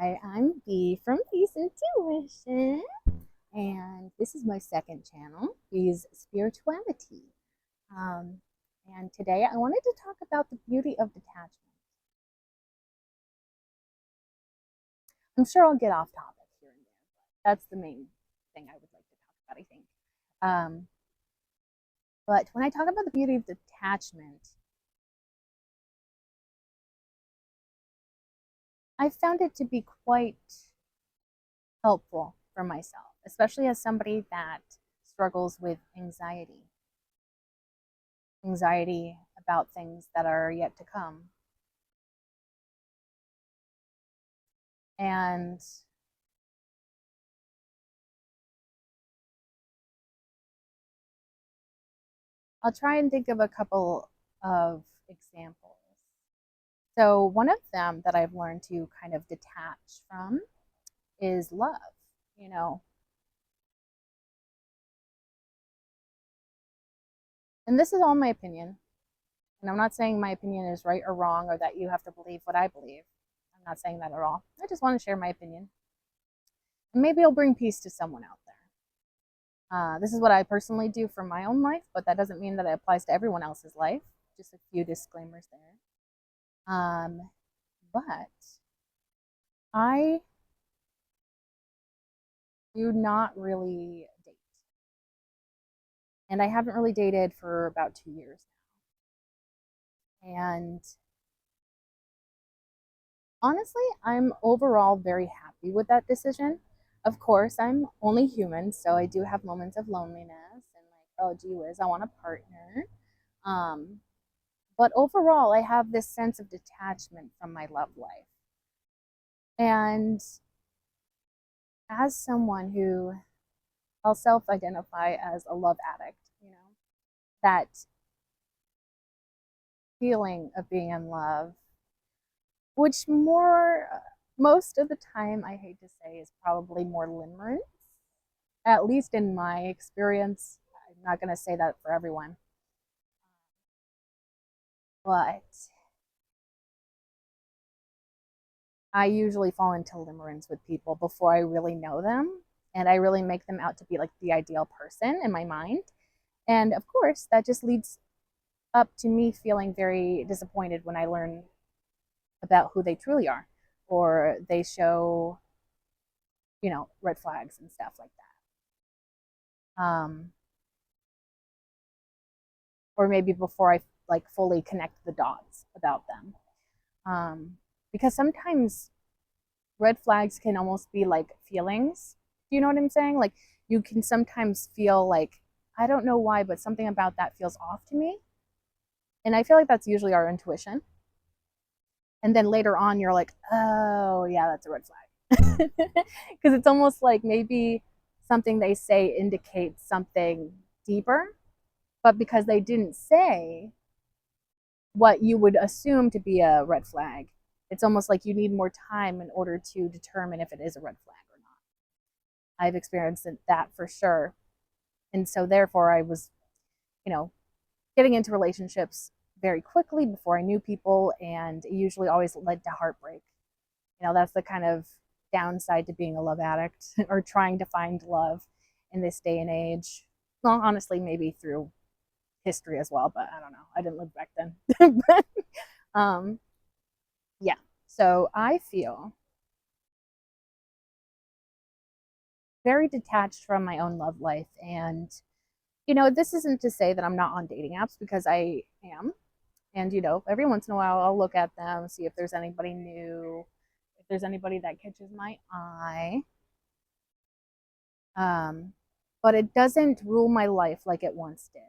Hi, I'm Bee from Bee's Intuition, and this is my second channel, Bee's Spirituality. Um, and today I wanted to talk about the beauty of detachment. I'm sure I'll get off topic here and there, but that's the main thing I would like to talk about, I think. Um, but when I talk about the beauty of detachment, I found it to be quite helpful for myself, especially as somebody that struggles with anxiety about things that are yet to come. And I'll try and think of a couple of examples. So, one of them that I've learned to kind of detach from is love. You know, and this is all my opinion. And I'm not saying my opinion is right or wrong or that you have to believe what I believe. I'm not saying that at all. I just want to share my opinion. And maybe it'll bring peace to someone out there. This is what I personally do for my own life, but that doesn't mean that it applies to everyone else's life. Just a few disclaimers there. But I do not really date. And I haven't really dated for about 2 years now. And honestly, I'm overall very happy with that decision. Of course, I'm only human, so I do have moments of loneliness and like, oh, gee whiz, I want a partner. Um, but overall, I have this sense of detachment from my love life. And as someone who I'll self identify as a love addict, that feeling of being in love, which most of the time, I hate to say, is probably more limerence, at least in my experience. I'm not going to say that for everyone, but I usually fall into limerence with people before I really know them. And I really make them out to be like the ideal person in my mind. And of course, that just leads up to me feeling very disappointed when I learn about who they truly are or they show, red flags and stuff like that. Or maybe before I like fully connect the dots about them. Because sometimes red flags can almost be like feelings. Do you know what I'm saying? Like you can sometimes feel like, I don't know why, but something about that feels off to me. And I feel like that's usually our intuition. And then later on, you're like, oh, yeah, that's a red flag. Because it's almost like maybe something they say indicates something deeper, but because they didn't say what you would assume to be a red flag, it's almost like you need more time in order to determine if it is a red flag or not. I've experienced that for sure. And so, therefore, I was, you know, getting into relationships very quickly before I knew people, and it usually always led to heartbreak. That's the kind of downside to being a love addict or trying to find love in this day and age. Well, honestly, maybe through history as well, but I don't know. I didn't live back then. But, yeah. So I feel very detached from my own love life. And, this isn't to say that I'm not on dating apps because I am. And, every once in a while I'll look at them, see if there's anybody new, if there's anybody that catches my eye. Um, but it doesn't rule my life like it once did.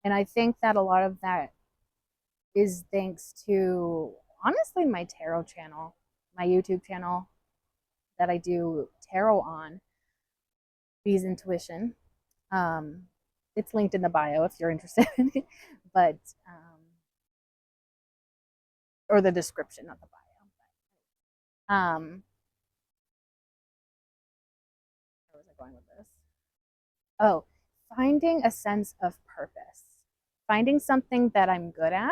And I think that a lot of that is thanks to, honestly, my tarot channel, my YouTube channel that I do tarot on, Bee's Intuition. Um, it's linked in the bio if you're interested, but or the description of the bio. Where was I going with this? Oh, finding a sense of purpose, finding something that I'm good at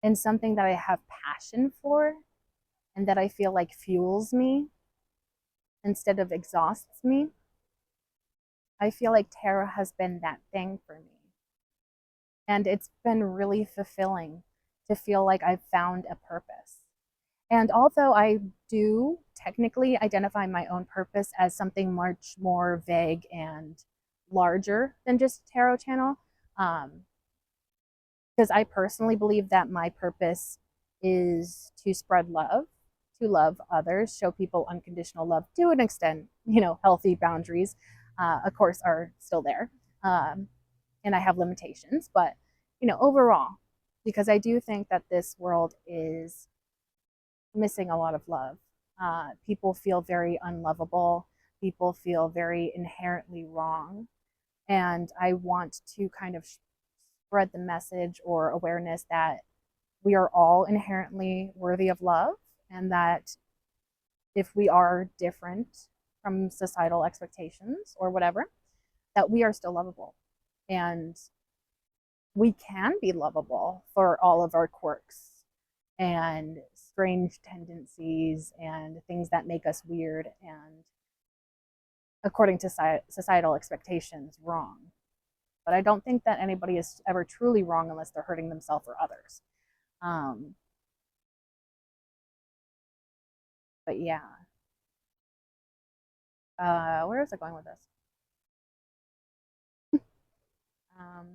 and something that I have passion for and that I feel like fuels me instead of exhausts me, I feel like tarot has been that thing for me. And it's been really fulfilling to feel like I've found a purpose. And although I do technically identify my own purpose as something much more vague and larger than just tarot channel, um, because I personally believe that my purpose is to spread love, to love others, show people unconditional love to an extent. Healthy boundaries, of course, are still there. And I have limitations, but, overall, because I do think that this world is missing a lot of love. People feel very unlovable. People feel very inherently wrong. And I want to kind of spread the message or awareness that we are all inherently worthy of love, and that if we are different from societal expectations or whatever, that we are still lovable. And we can be lovable for all of our quirks and strange tendencies and things that make us weird and, according to societal expectations, wrong. But I don't think that anybody is ever truly wrong unless they're hurting themselves or others. Um, but yeah, where is it going with this? Um,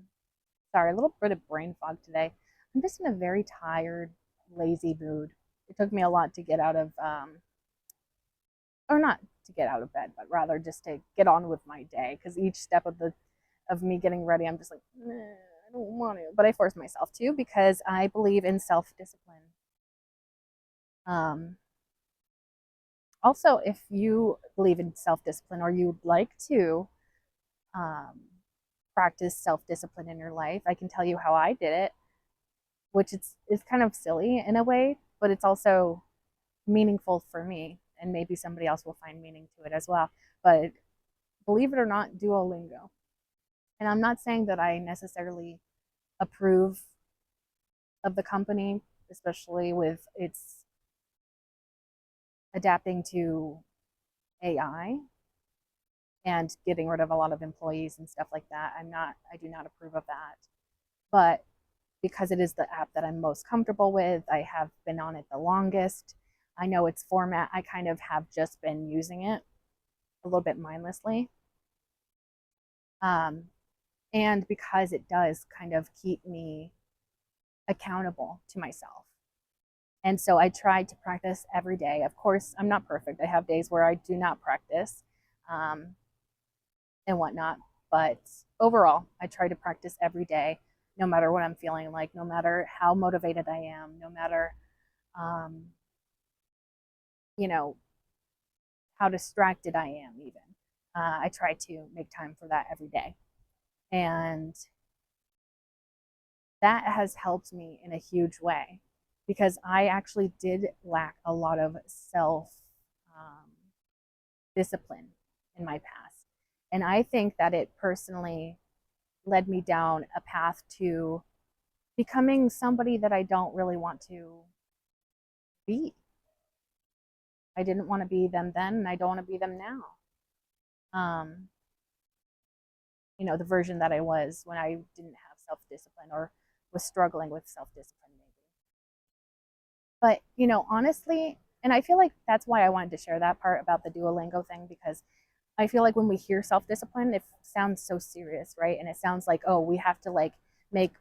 Sorry, a little bit of brain fog today. I'm just in a very tired, lazy mood. It took me a lot to get out of, or not to get out of bed, but rather just to get on with my day. Because each step of me getting ready, I'm just like, I don't want to, but I force myself to because I believe in self discipline. Um, Also, if you believe in self discipline or you'd like to um, practice self discipline in your life, I can tell you how I did it, which is kind of silly in a way, but it's also meaningful for me, and maybe somebody else will find meaning to it as well. But believe it or not, Duolingo. And I'm not saying that I necessarily approve of the company, especially with its adapting to AI and getting rid of a lot of employees and stuff like that. I do not approve of that. But because it is the app that I'm most comfortable with, I have been on it the longest. I know its format. I kind of have just been using it a little bit mindlessly. Um, and because it does kind of keep me accountable to myself. And so I tried to practice every day. Of course, I'm not perfect. I have days where I do not practice um, and whatnot. But overall, I try to practice every day, no matter what I'm feeling like, no matter how motivated I am, no matter, um, you know, how distracted I am, even. I try to make time for that every day. And that has helped me in a huge way because I actually did lack a lot of self um, discipline in my past. And I think that it personally led me down a path to becoming somebody that I don't really want to be. I didn't want to be them then, and I don't want to be them now. Um, the version that I was when I didn't have self discipline or was struggling with self discipline, maybe. But, honestly, and I feel like that's why I wanted to share that part about the Duolingo thing, because I feel like when we hear self discipline, it sounds so serious, right? And it sounds like, oh, we have to like make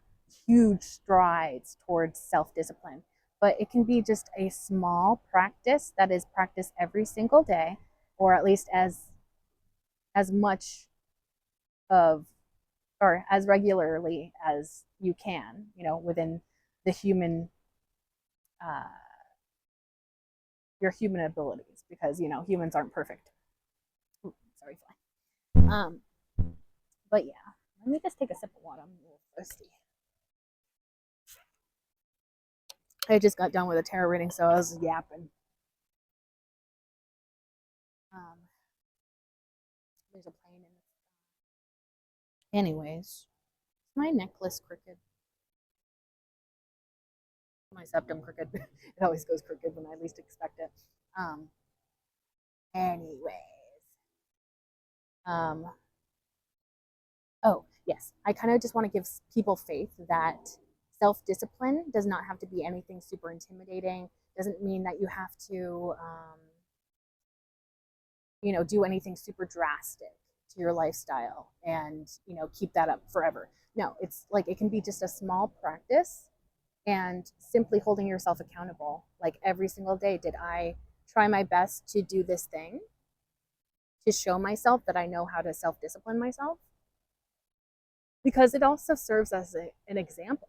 huge strides towards self discipline. But it can be just a small practice that is practiced every single day, or at least as much of or as regularly as you can, within the uh, your human abilities, because humans aren't perfect. Ooh, sorry, fly. But yeah, let me just take a sip of water. I'm a little thirsty. I just got done with a tarot reading, so I was yapping. Um, there's a plane in it. Anyways, my necklace crooked. my septum crooked. It always goes crooked when I least expect it. Um, anyways, um, oh yes, I kind of just want to give people faith that self-discipline does not have to be anything super intimidating. Doesn't mean that you have to, do anything super drastic to your lifestyle and keep that up forever. No, it's like it can be just a small practice and simply holding yourself accountable. Like every single day, did I try my best to do this thing to show myself that I know how to self discipline myself? Because it also serves as an example.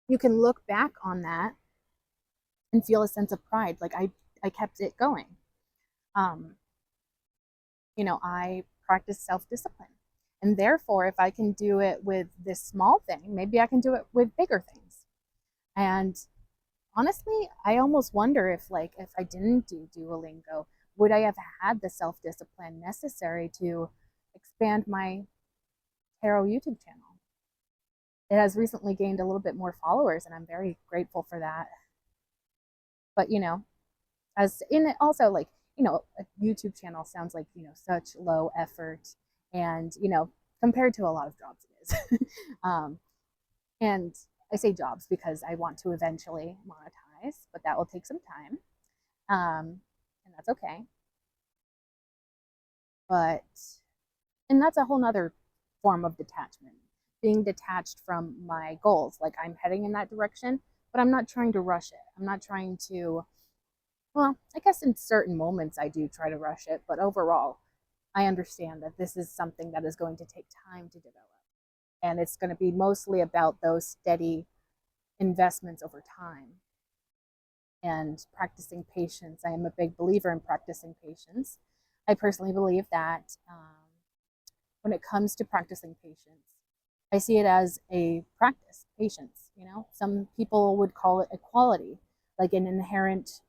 You can look back on that and feel a sense of pride. Like I kept it going. Um, I practice self discipline. And therefore, if I can do it with this small thing, maybe I can do it with bigger things. And honestly, I almost wonder if I didn't do Duolingo, would I have had the self-discipline necessary to expand my tarot YouTube channel? It has recently gained a little bit more followers, and I'm very grateful for that. But as in it also, like, a YouTube channel sounds like, such low effort, and compared to a lot of jobs it is. And I say jobs because I want to eventually monetize, but that will take some time. And that's okay. But, and that's a whole nother form of detachment, being detached from my goals. Like I'm heading in that direction, but I'm not trying to rush it. I'm not trying to, well, I guess in certain moments I do try to rush it, but overall, I understand that this is something that is going to take time to develop. And it's going to be mostly about those steady investments over time and practicing patience. I am a big believer in practicing patience. I personally believe that when it comes to practicing patience, I see it as a practice, patience. Some people would call it a quality, like an inherent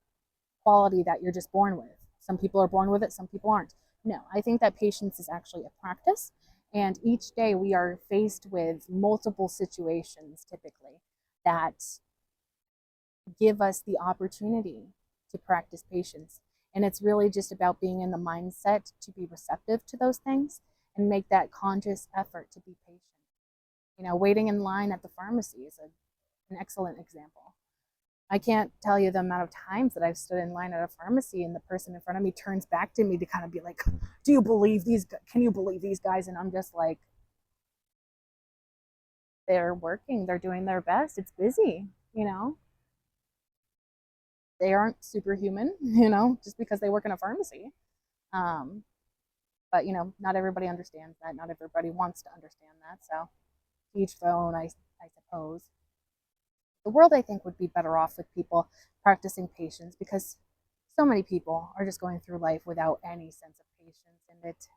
quality that you're just born with. Some people are born with it, some people aren't. No, I think that patience is actually a practice. And each day we are faced with multiple situations typically that give us the opportunity to practice patience. And it's really just about being in the mindset to be receptive to those things and make that conscious effort to be patient. Waiting in line at the pharmacy is an excellent example. I can't tell you the amount of times that I've stood in line at a pharmacy and the person in front of me turns back to me to kind of be like, do you believe these, can you believe these guys? And I'm just like, they're working, they're doing their best. It's busy, they aren't superhuman, just because they work in a pharmacy. Um, but not everybody understands that. Not everybody wants to understand that. So each their own, I suppose. The world, I think, would be better off with people practicing patience because so many people are just going through life without any sense of patience, and it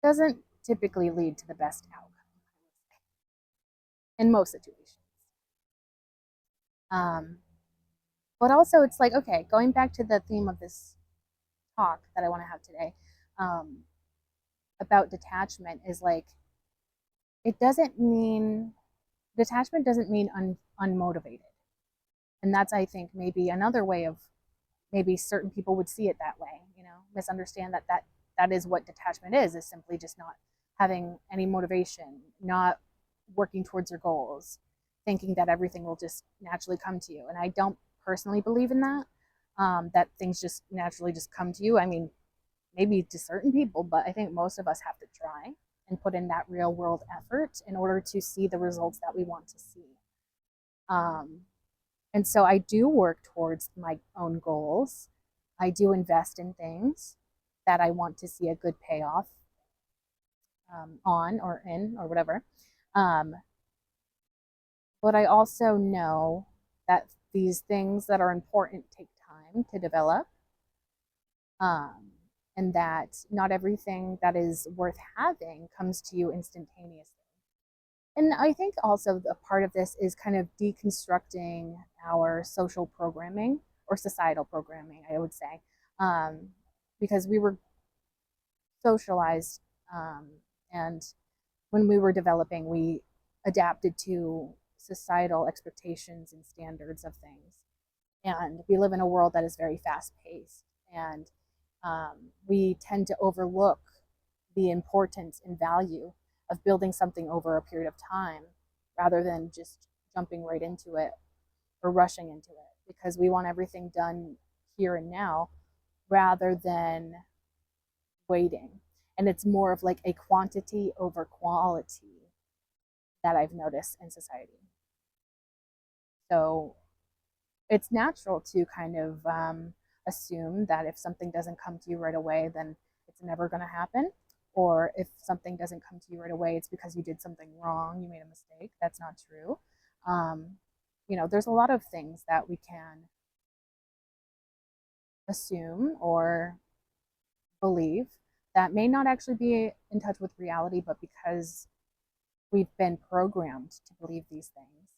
doesn't typically lead to the best outcome in most situations. Um, but also, it's like, okay, going back to the theme of this talk that I want to have today um, about detachment is like, it doesn't mean, detachment doesn't mean unmotivated. And that's, I think, maybe another way of, maybe certain people would see it that way, misunderstand that is what detachment is simply just not having any motivation, not working towards your goals, thinking that everything will just naturally come to you. And I don't personally believe in that, that things just naturally just come to you. I mean, maybe to certain people, but I think most of us have to try and put in that real world effort in order to see the results that we want to see. And so I do work towards my own goals. I do invest in things that I want to see a good payoff on or in or whatever. Um, but I also know that these things that are important take time to develop. And that not everything that is worth having comes to you instantaneously. And I think also a part of this is kind of deconstructing our social programming or societal programming, I would say, because we were socialized, and when we were developing, we adapted to societal expectations and standards of things. And we live in a world that is very fast paced. And we tend to overlook the importance and value of building something over a period of time rather than just jumping right into it or rushing into it, because we want everything done here and now rather than waiting. And it's more of like a quantity over quality that I've noticed in society. So it's natural to kind of assume that if something doesn't come to you right away, then it's never going to happen. Or if something doesn't come to you right away, it's because you did something wrong, you made a mistake. That's not true. Um, there's a lot of things that we can assume or believe that may not actually be in touch with reality, but because we've been programmed to believe these things,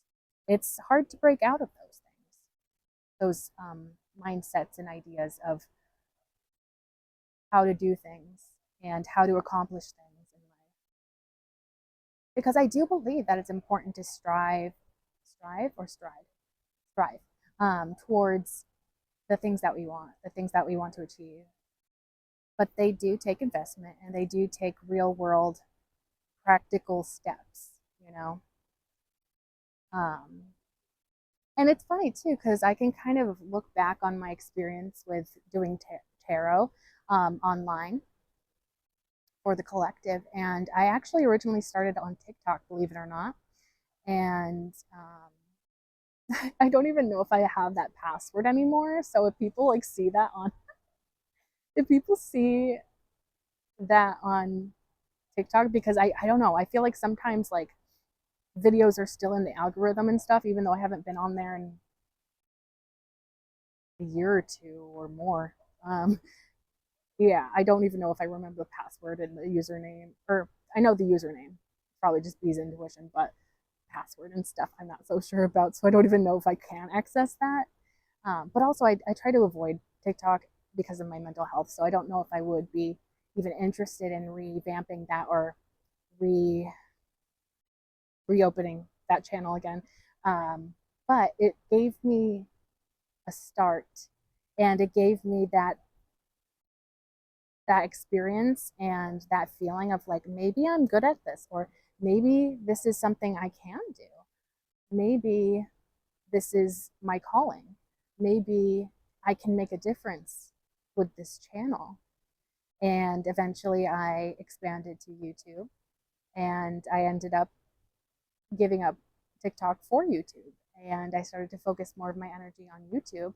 it's hard to break out of those things, those mindsets and ideas of how to do things and how to accomplish things in life. Because I do believe that it's important to strive towards the things that we want, the things that we want to achieve. But they do take investment and they do take real world practical steps, you know. Um, and it's funny too, because I can kind of look back on my experience with doing tarot online for the collective. And I actually originally started on TikTok, believe it or not. And I don't even know if I have that password anymore. So if people like see that on, if people see that on TikTok, because I don't know, I feel like sometimes like videos are still in the algorithm and stuff, even though I haven't been on there in a year or two or more. Yeah, I don't even know if I remember the password and the username, or I know the username, probably just Bee's Intuition, but password and stuff I'm not so sure about, so I don't even know if I can access that. But also, I try to avoid TikTok because of my mental health, so I don't know if I would be even interested in revamping that or re reopening that channel again. But it gave me a start, and it gave me that experience and that feeling of like, maybe I'm good at this, or maybe this is something I can do. Maybe this is my calling. Maybe I can make a difference with this channel. And eventually I expanded to YouTube, and I ended up giving up TikTok for YouTube. And I started to focus more of my energy on YouTube,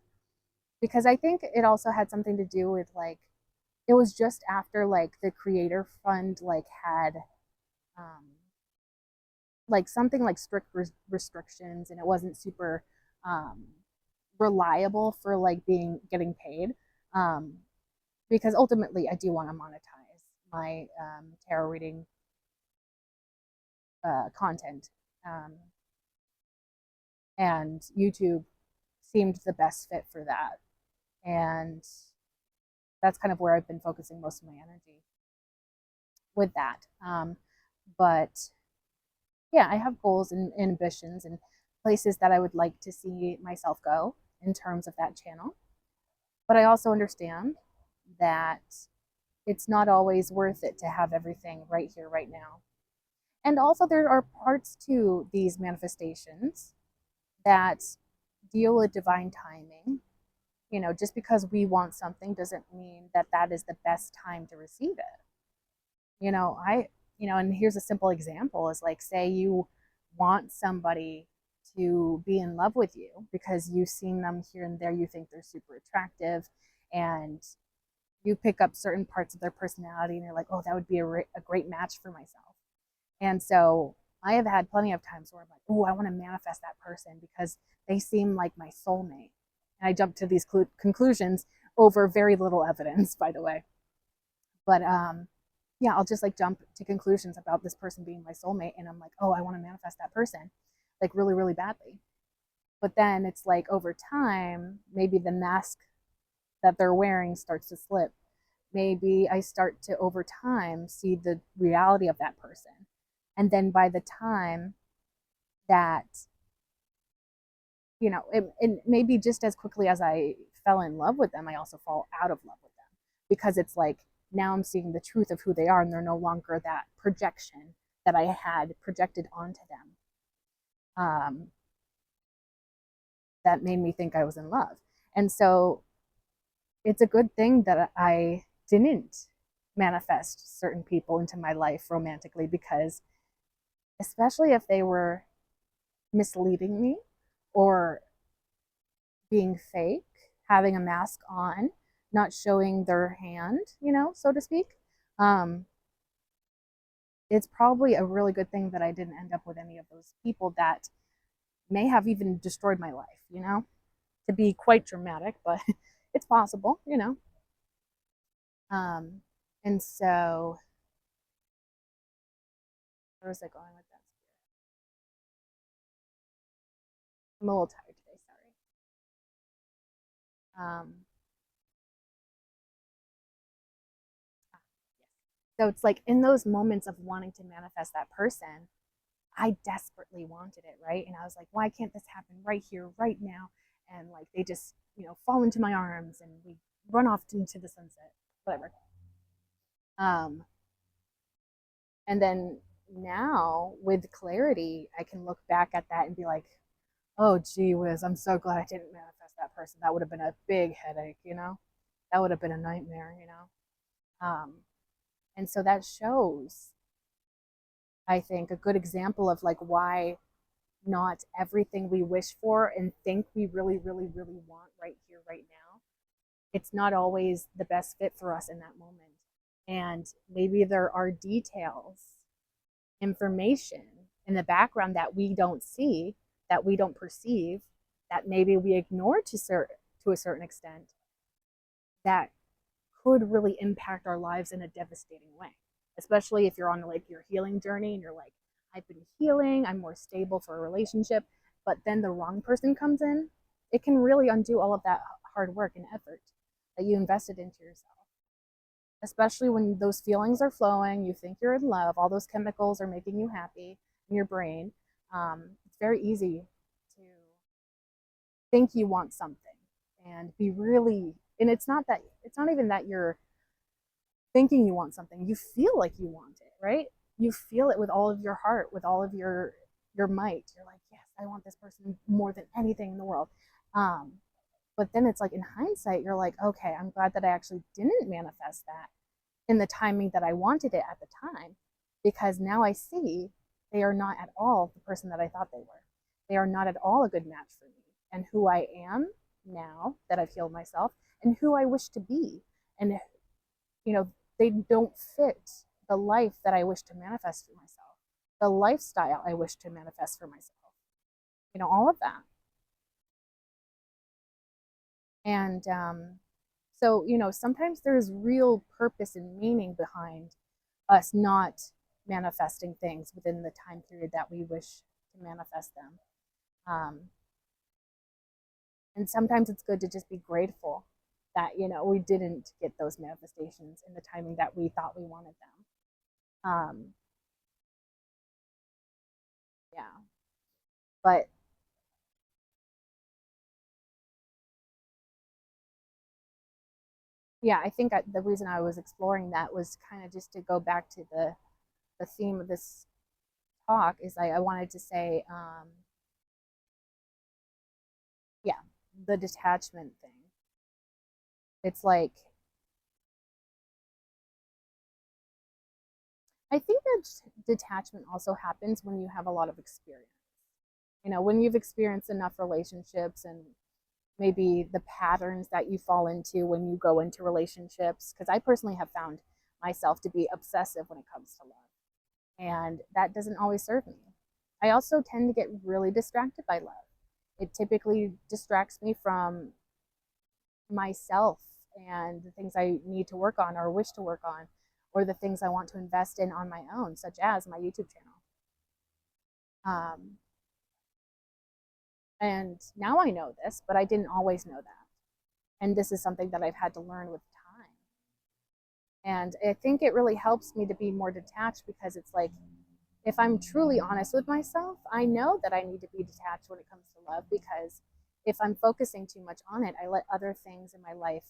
because I think it also had something to do with like, it was just after like the creator fund like had um, like something like strict restrictions, and it wasn't super um, reliable for like being getting paid, um, because ultimately I do want to monetize my tarot reading content, um, and YouTube seemed the best fit for that, and that's kind of where I've been focusing most of my energy with that. But yeah, I have goals and ambitions and places that I would like to see myself go in terms of that channel. But I also understand that it's not always worth it to have everything right here, right now. And also, there are parts to these manifestations that deal with divine timing. Just because we want something doesn't mean that that is the best time to receive it. And here's a simple example is like, say you want somebody to be in love with you because you've seen them here and there, you think they're super attractive, and you pick up certain parts of their personality and you're like, oh, that would be a great match for myself. And so I have had plenty of times where I'm like, oh, I want to manifest that person because they seem like my soulmate. And I jump to these conclusions over very little evidence, by the way. But yeah, I'll just like jump to conclusions about this person being my soulmate, and I'm like, oh, I want to manifest that person like really, really badly. But then it's like over time, maybe the mask that they're wearing starts to slip. Maybe I start to over time see the reality of that person. And then by the time that and maybe just as quickly as I fell in love with them, I also fall out of love with them because it's like now I'm seeing the truth of who they are and they're no longer that projection that I had projected onto them. Um, that made me think I was in love. And so it's a good thing that I didn't manifest certain people into my life romantically because, especially if they were misleading me or being fake, having a mask on, not showing their hand, so to speak, um, it's probably a really good thing that I didn't end up with any of those people that may have even destroyed my life, to be quite dramatic, but it's possible. Um, and so, where was I going with that? I'm a little tired today, sorry. So it's like in those moments of wanting to manifest that person, I desperately wanted it, right? And I was like, why can't this happen right here, right now? And like they just, fall into my arms and we run off into the sunset, whatever. Um, and then now with clarity, I can look back at that and be like, oh, gee whiz, I'm so glad I didn't manifest that person. That would have been a big headache. That would have been a nightmare. And so that shows, I think, a good example of like why not everything we wish for and think we really, really, really want right here, right now, it's not always the best fit for us in that moment. And maybe there are details, information in the background that we don't see, that we don't perceive, that maybe we ignore to a certain extent, that could really impact our lives in a devastating way. Especially if you're on like your healing journey and you're like, I've been healing, I'm more stable for a relationship, but then the wrong person comes in, it can really undo all of that hard work and effort that you invested into yourself. Especially when those feelings are flowing, you think you're in love, all those chemicals are making you happy in your brain. It's very easy to think you want something and be really, and it's not even that you're thinking you want something, you feel like you want it, right? You feel it with all of your heart, with all of your might. You're like, yes, I want this person more than anything in the world. um but then it's like in hindsight you're like, okay, I'm glad that I actually didn't manifest that in the timing that I wanted it at the time, because now I see they are not at all the person that I thought they were. They are not at all a good match for me and who I am now that I've healed myself and who I wish to be. And you know, they don't fit the life that I wish to manifest for myself, the lifestyle I wish to manifest for myself, all of that. And so, sometimes there's real purpose and meaning behind us not manifesting things within the time period that we wish to manifest them. Um, and sometimes it's good to just be grateful that, we didn't get those manifestations in the timing that we thought we wanted them. Yeah. But yeah, I think the reason I was exploring that was kind of just to go back to the theme of this talk is I wanted to say, yeah, the detachment thing. It's like, I think that detachment also happens when you have a lot of experience. When you've experienced enough relationships and maybe the patterns that you fall into when you go into relationships. Because I personally have found myself to be obsessive when it comes to love, and that doesn't always serve me. I also tend to get really distracted by love. It typically distracts me from myself and the things I need to work on or wish to work on, or the things I want to invest in on my own, such as my YouTube channel. Um, and now I know this, but I didn't always know that. And this is something that I've had to learn with time. And I think it really helps me to be more detached because it's like if I'm truly honest with myself, I know that I need to be detached when it comes to love, because if I'm focusing too much on it, I let other things in my life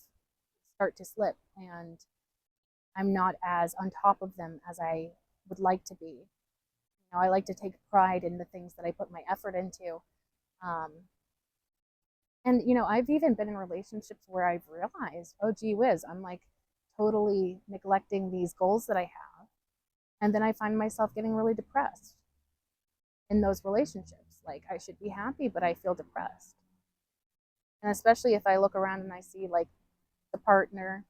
start to slip, and I'm not as on top of them as I would like to be. I like to take pride in the things that I put my effort into. Um, and I've even been in relationships where I've realized, oh gee whiz, I'm like totally neglecting these goals that I have, and then I find myself getting really depressed in those relationships. Like, I should be happy, but I feel depressed. And especially if I look around and I see like the partner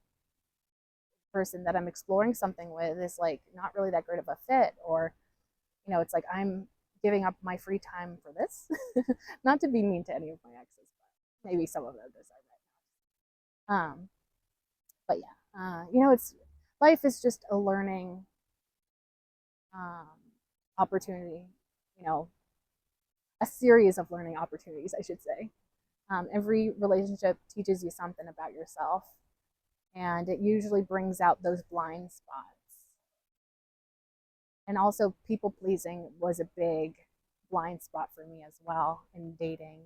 person that I'm exploring something with is like not really that great of a fit, or it's like I'm giving up my free time for this. Not to be mean to any of my exes, but maybe some of them decide right now. But yeah, it's life is just a learning um, opportunity. You know, a series of learning opportunities, I should say. Every relationship teaches you something about yourself, and it usually brings out those blind spots. And also, people pleasing was a big blind spot for me as well in dating.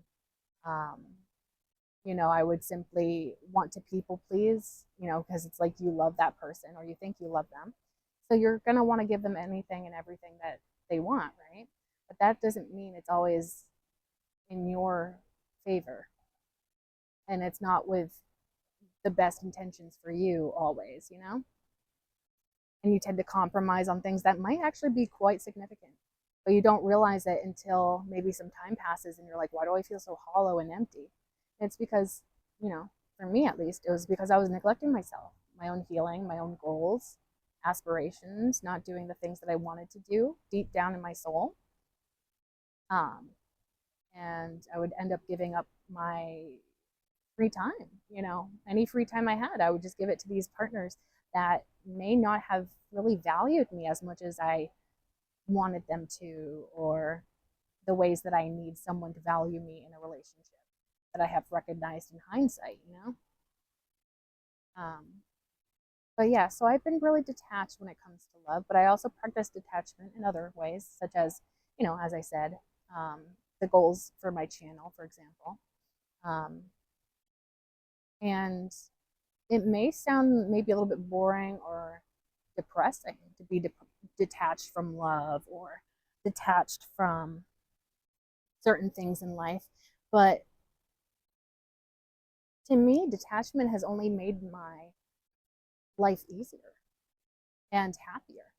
Um, I would simply want to people please, because it's like you love that person or you think you love them. So you're going to want to give them anything and everything that they want, right? But that doesn't mean it's always in your favor. And it's not with the best intentions for you always. And you tend to compromise on things that might actually be quite significant. But you don't realize it until maybe some time passes and you're like, why do I feel so hollow and empty? And it's because, for me at least, it was because I was neglecting myself, my own healing, my own goals, aspirations, not doing the things that I wanted to do deep down in my soul. Um, and I would end up giving up my free time. Any free time I had, I would just give it to these partners that may not have really valued me as much as I wanted them to, or the ways that I need someone to value me in a relationship that I have recognized in hindsight. Um, but yeah, so I've been really detached when it comes to love, but I also practice detachment in other ways, such as, as I said, um, the goals for my channel, for example. Um, and it may sound maybe a little bit boring or depressing to be detached from love or detached from certain things in life. But to me, detachment has only made my life easier and happier.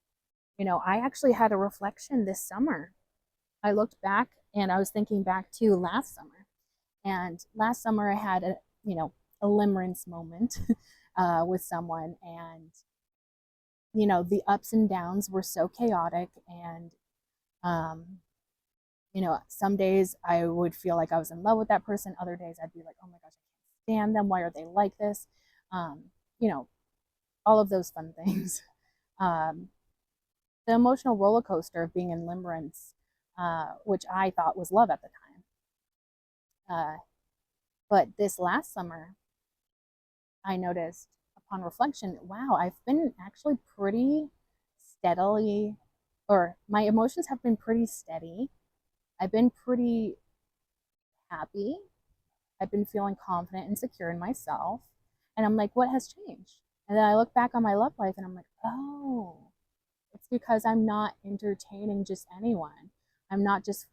I actually had a reflection this summer. I looked back and I was thinking back to last summer. And last summer I had a limerence moment with someone, and the ups and downs were so chaotic, and um, some days I would feel like I was in love with that person. Other days I'd be like, oh my gosh, I can't stand them. Why are they like this? Um, you know, all of those fun things. Um, the emotional roller coaster of being in limerence, which I thought was love at the time. But this last summer, I noticed upon reflection, wow, I've been actually pretty steadily, or my emotions have been pretty steady. I've been pretty happy. I've been feeling confident and secure in myself. And I'm like, what has changed? And then I look back on my love life and I'm like, oh, it's because I'm not entertaining just anyone. I'm not just,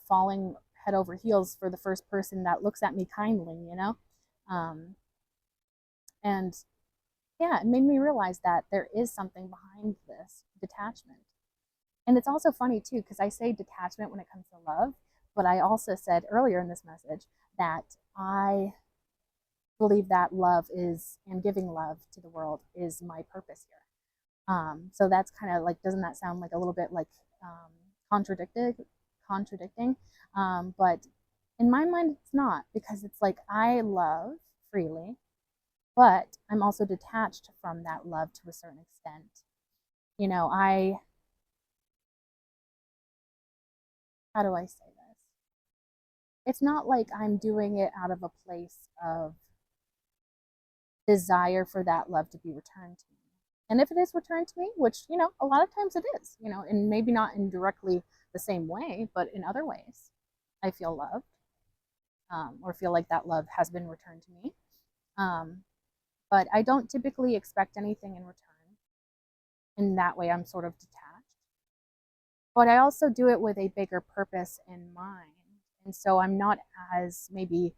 falling head over heels for the first person that looks at me kindly. Um, and yeah, it made me realize that there is something behind this detachment. And it's also funny too, because I say detachment when it comes to love, but I also said earlier in this message that I believe that love is, and giving love to the world is my purpose here. So that's kind of like, doesn't that sound like a little bit like um, contradicting? But in my mind, it's not, because it's like I love freely, but I'm also detached from that love to a certain extent. I, how do I say this? It's not like I'm doing it out of a place of desire for that love to be returned to me. And if it is returned to me, which, a lot of times it is, and maybe not in directly the same way, but in other ways, I feel loved, or feel like that love has been returned to me. Um, but I don't typically expect anything in return. In that way, I'm sort of detached. But I also do it with a bigger purpose in mind. And so I'm not as maybe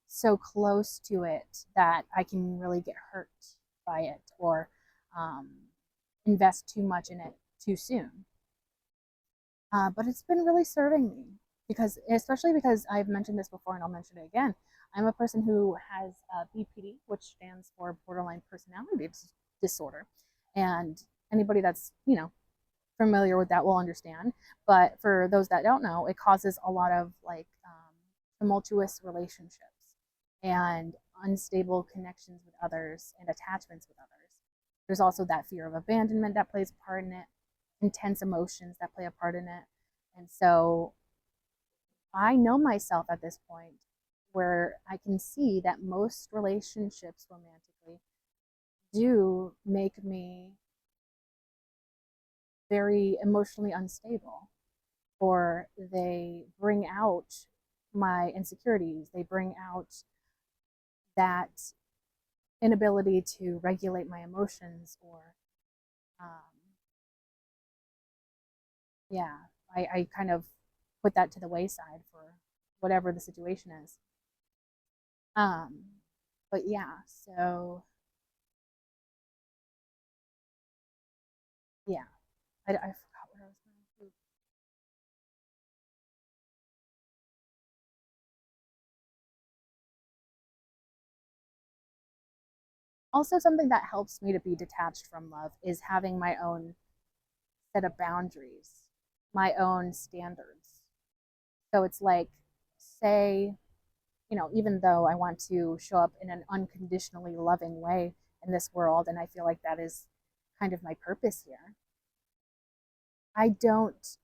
so close to it that I can really get hurt by it, or um, invest too much in it too soon. But it's been really serving me, because, especially because I've mentioned this before and I'll mention it again. I'm a person who has BPD, which stands for borderline personality disorder. And anybody that's, familiar with that will understand. But for those that don't know, it causes a lot of like tumultuous relationships and unstable connections with others and attachments with others. There's also that fear of abandonment that plays a part in it, intense emotions that play a part in it. And so I know myself at this point, where I can see that most relationships romantically do make me very emotionally unstable, or they bring out my insecurities. They bring out that inability to regulate my emotions, or, um, yeah, I kind of put that to the wayside for whatever the situation is. Um, but yeah, so yeah, I forgot what I was going to. Also, something that helps me to be detached from love is having my own set of boundaries, my own standards. So it's like, say, even though I want to show up in an unconditionally loving way in this world, and I feel like that is kind of my purpose here, I don't,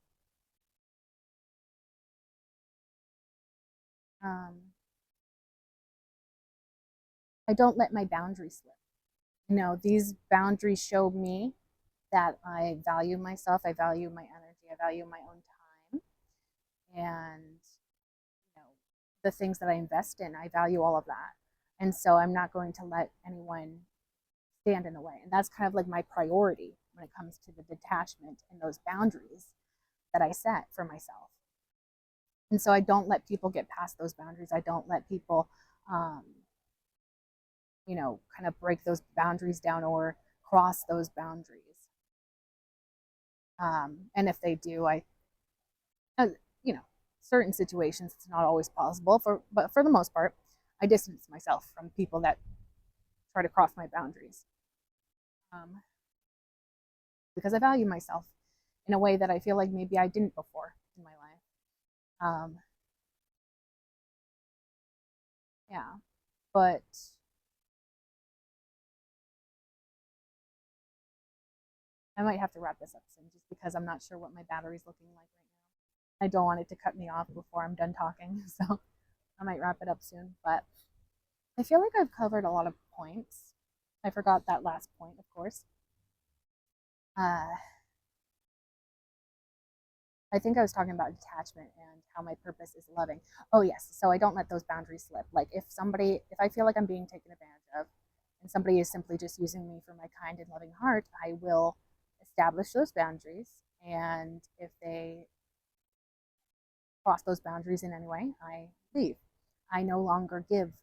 um, I don't let my boundaries slip. These boundaries show me that I value myself, I value my energy, I value my own time, and the things that I invest in, I value all of that. And so I'm not going to let anyone stand in the way. And that's kind of like my priority when it comes to the detachment and those boundaries that I set for myself. And so I don't let people get past those boundaries. I don't let people, kind of break those boundaries down or cross those boundaries. And if they do, uh, you know, certain situations, it's not always possible. But for the most part, I distance myself from people that try to cross my boundaries, um, because I value myself in a way that I feel like maybe I didn't before in my life. Yeah, but I might have to wrap this up soon, just because I'm not sure what my battery's looking like right now. I don't want it to cut me off before I'm done talking, so I might wrap it up soon. But I feel like I've covered a lot of points. I forgot that last point, of course. Uh, I think I was talking about detachment and how my purpose is loving. Oh, yes. So I don't let those boundaries slip. Like, if I feel like I'm being taken advantage of, and somebody is simply just using me for my kind and loving heart, I will establish those boundaries. And if they cross those boundaries in any way, I leave. I no longer give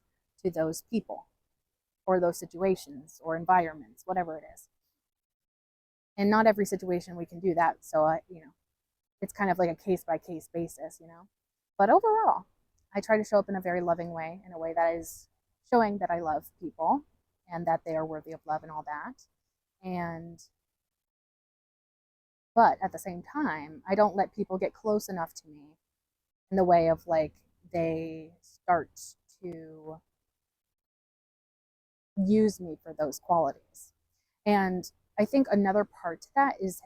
to those people or those situations or environments, whatever it is. And not every situation we can do that. So, it's kind of like a case by case basis. But overall, I try to show up in a very loving way, in a way that is showing that I love people and that they are worthy of love and all that. And, but at the same time, I don't let people get close enough to me in the way of like they start to use me for those qualities. And I think another part to that is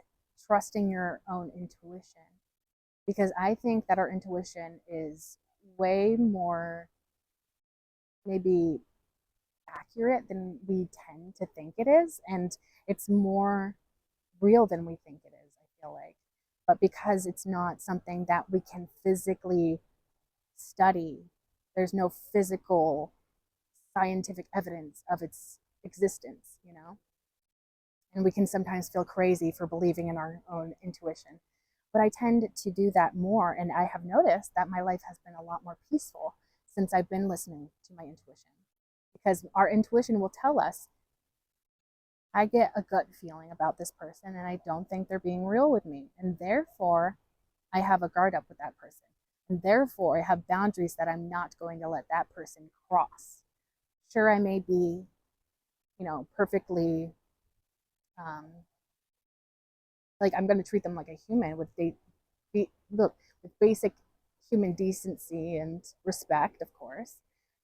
trusting your own intuition, because I think that our intuition is way more maybe accurate than we tend to think it is, and it's more real than we think it is, I feel like. But because it's not something that we can physically study, there's no physical scientific evidence of its existence, you know? And we can sometimes feel crazy for believing in our own intuition. But I tend to do that more, and I have noticed that my life has been a lot more peaceful since I've been listening to my intuition. Because our intuition will tell us, I get a gut feeling about this person and I don't think they're being real with me. And therefore, I have a guard up with that person. And therefore, I have boundaries that I'm not going to let that person cross. Sure, I may be, perfectly, um, like I'm going to treat them like a human with look, with basic human decency and respect, of course.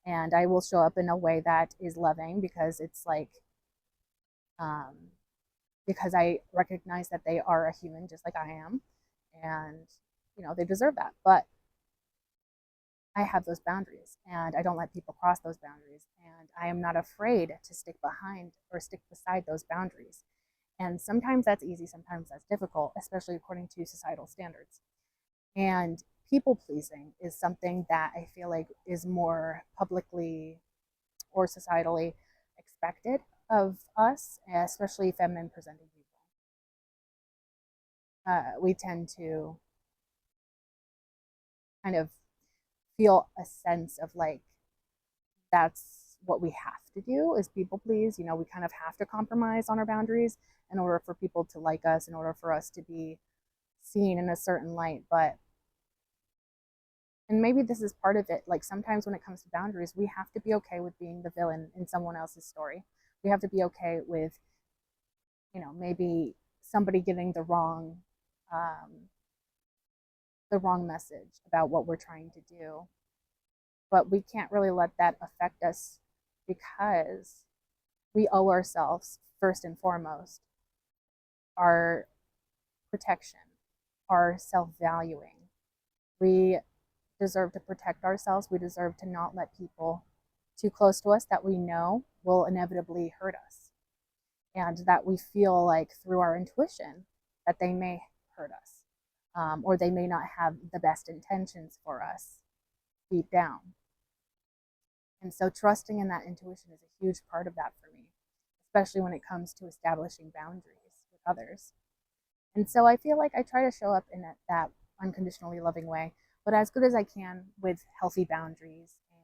And I will show up in a way that is loving because it's like, um, because I recognize that they are a human just like I am, and they deserve that. But I have those boundaries, and I don't let people cross those boundaries, and I am not afraid to stick behind or stick beside those boundaries. And sometimes that's easy, sometimes that's difficult, especially according to societal standards. And people pleasing is something that I feel like is more publicly or societally expected of us, especially feminine presenting people. We tend to kind of feel a sense of like that's what we have to do is people please. We kind of have to compromise on our boundaries in order for people to like us, in order for us to be seen in a certain light. But and maybe this is part of it, like sometimes when it comes to boundaries, we have to be okay with being the villain in someone else's story. We have to be okay with maybe somebody getting the wrong message about what we're trying to do, but we can't really let that affect us because we owe ourselves first and foremost our protection, our self-valuing. We deserve to protect ourselves. We deserve to not let people too close to us that we know will inevitably hurt us, and that we feel like through our intuition that they may hurt us, or they may not have the best intentions for us deep down. And so trusting in that intuition is a huge part of that for me, especially when it comes to establishing boundaries with others. And so I feel like I try to show up in that unconditionally loving way, but as good as I can with healthy boundaries and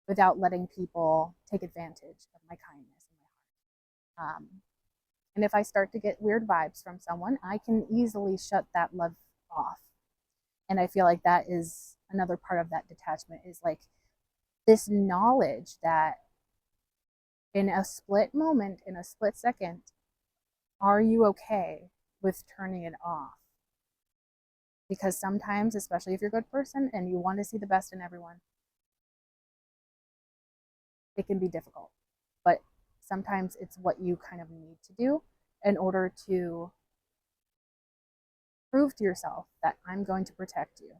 without letting people take advantage of my kindness and my heart. And if I start to get weird vibes from someone, I can easily shut that love off. And I feel like that is another part of that detachment is like this knowledge that in a split moment, in a split second, are you okay with turning it off? Because sometimes, especially if you're a good person and you want to see the best in everyone, it can be difficult. But sometimes it's what you kind of need to do in order to prove to yourself that I'm going to protect you.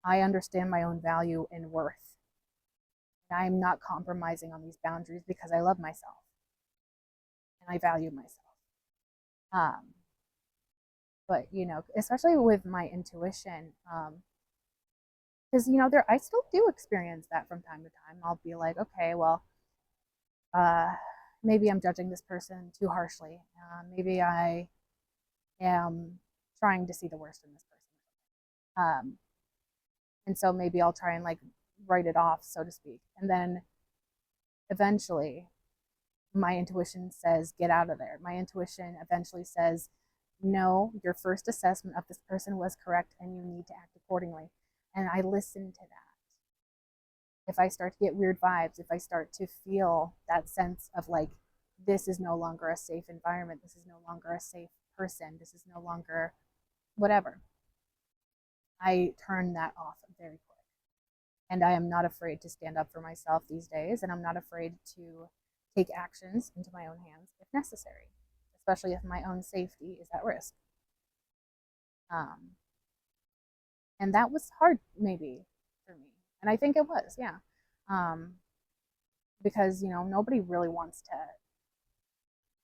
I understand my own value and worth. And I'm not compromising on these boundaries because I love myself and I value myself. Um, but especially with my intuition, because there I still do experience that from time to time. I'll be like, okay, well, uh, maybe I'm judging this person too harshly. Maybe I am trying to see the worst in this person. And so maybe I'll try and like write it off, so to speak. And then eventually my intuition says, get out of there. My intuition eventually says, no, your first assessment of this person was correct and you need to act accordingly. And I listen to that. If I start to get weird vibes, if I start to feel that sense of like, this is no longer a safe environment, this is no longer a safe person, this is no longer whatever, I turn that off very quick. And I am not afraid to stand up for myself these days, and I'm not afraid to take actions into my own hands if necessary, especially if my own safety is at risk. Um, and that was hard, maybe, for me. And I think it was, yeah. Um, because, nobody really wants to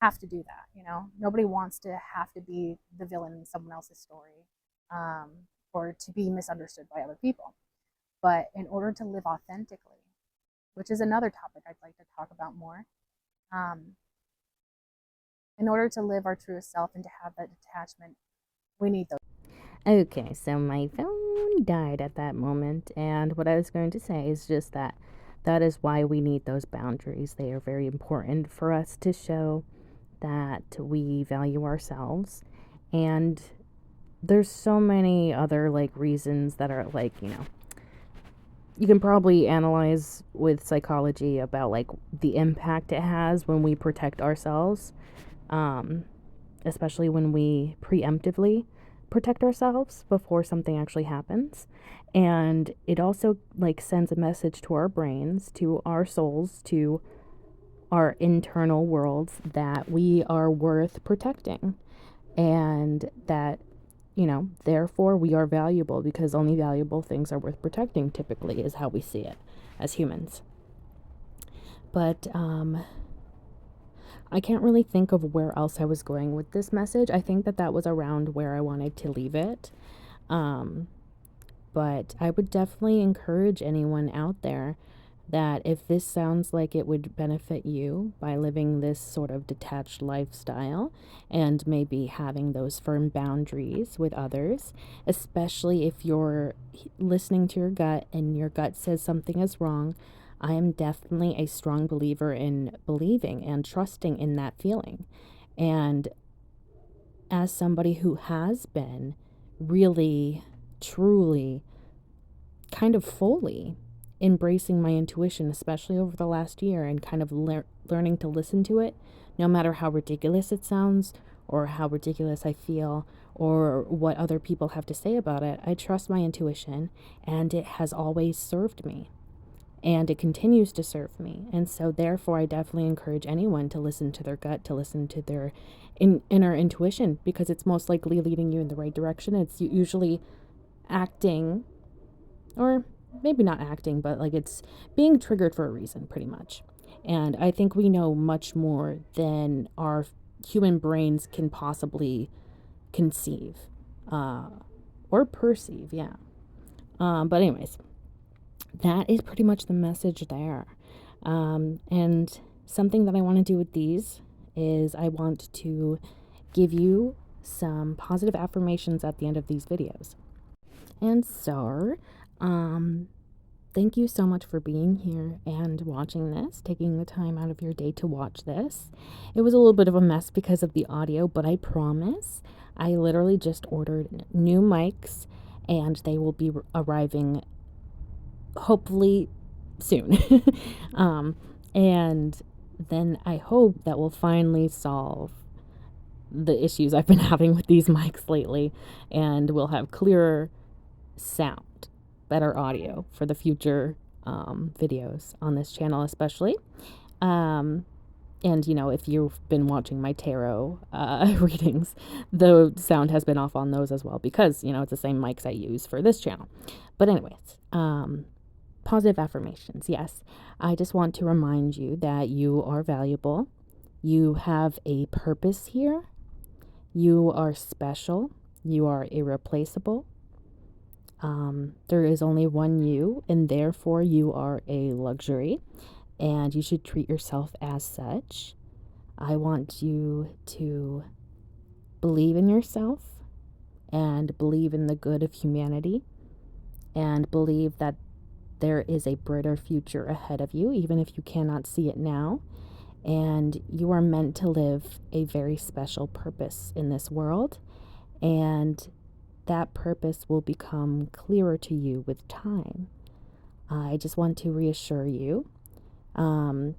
have to do that. Nobody wants to have to be the villain in someone else's story, um, or to be misunderstood by other people. But in order to live authentically, which is another topic I'd like to talk about more, um, in order to live our truest self and to have that detachment, we need those. Okay, so my phone died at that moment, and what I was going to say is just that that is why we need those boundaries. They are very important for us to show that we value ourselves. And there's so many other reasons that are you can probably analyze with psychology about the impact it has when we protect ourselves. Um, Especially when we preemptively protect ourselves before something actually happens. And it also sends a message to our brains, to our souls, to our internal worlds that we are worth protecting, and that therefore we are valuable, because only valuable things are worth protecting, typically, is how we see it as humans. But I can't really think of where else I was going with this message. I think that that was around where I wanted to leave it. Um, but I would definitely encourage anyone out there that if this sounds like it would benefit you by living this sort of detached lifestyle and maybe having those firm boundaries with others, especially if you're listening to your gut and your gut says something is wrong, I am definitely a strong believer in believing and trusting in that feeling. And as somebody who has been really, truly, kind of fully embracing my intuition, especially over the last year, and kind of learning to listen to it, no matter how ridiculous it sounds or how ridiculous I feel or what other people have to say about it. I trust my intuition, and it has always served me, and it continues to serve me. And so therefore I definitely encourage anyone to listen to their gut, to listen to their inner intuition, because it's most likely leading you in the right direction. It's usually acting, or maybe not acting, but it's being triggered for a reason, pretty much. And I think we know much more than our human brains can possibly conceive, uh, or perceive, yeah. But anyways, that is pretty much the message there. And something that I want to do with these is I want to give you some positive affirmations at the end of these videos. And so, um, thank you so much for being here and watching this, taking the time out of your day to watch this. It was a little bit of a mess because of the audio, but I promise I literally just ordered new mics, and they will be arriving hopefully soon. um, and then I hope that will finally solve the issues I've been having with these mics lately, and we'll have clearer sound, better audio for the future videos on this channel, especially. Um, and if you've been watching my tarot readings, the sound has been off on those as well, because it's the same mics I use for this channel. But anyways, positive affirmations. Yes, I just want to remind you that you are valuable. You have a purpose here. You are special. You are irreplaceable. There is only one you, and therefore you are a luxury, and you should treat yourself as such. I want you to believe in yourself, and believe in the good of humanity, and believe that there is a brighter future ahead of you, even if you cannot see it now. And you are meant to live a very special purpose in this world, and that purpose will become clearer to you with time. I just want to reassure you, um,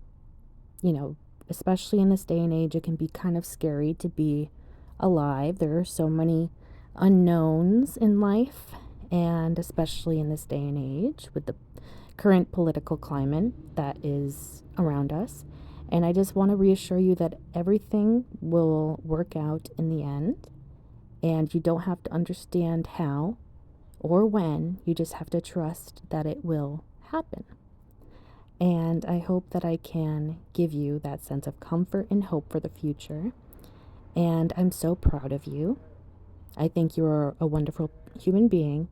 you know, especially in this day and age, it can be kind of scary to be alive. There are so many unknowns in life, and especially in this day and age with the current political climate that is around us. And I just want to reassure you that everything will work out in the end, and you don't have to understand how or when. You just have to trust that it will happen. And I hope that I can give you that sense of comfort and hope for the future. And I'm so proud of you. I think you're a wonderful human being,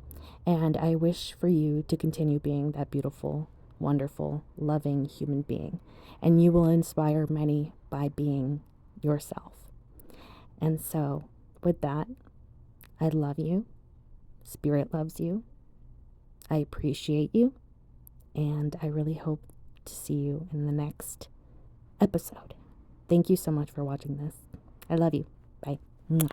and I wish for you to continue being that beautiful, wonderful, loving human being. And you will inspire many by being yourself. And so, with that, I love you. Spirit loves you. I appreciate you. And I really hope to see you in the next episode. Thank you so much for watching this. I love you. Bye. Mwah.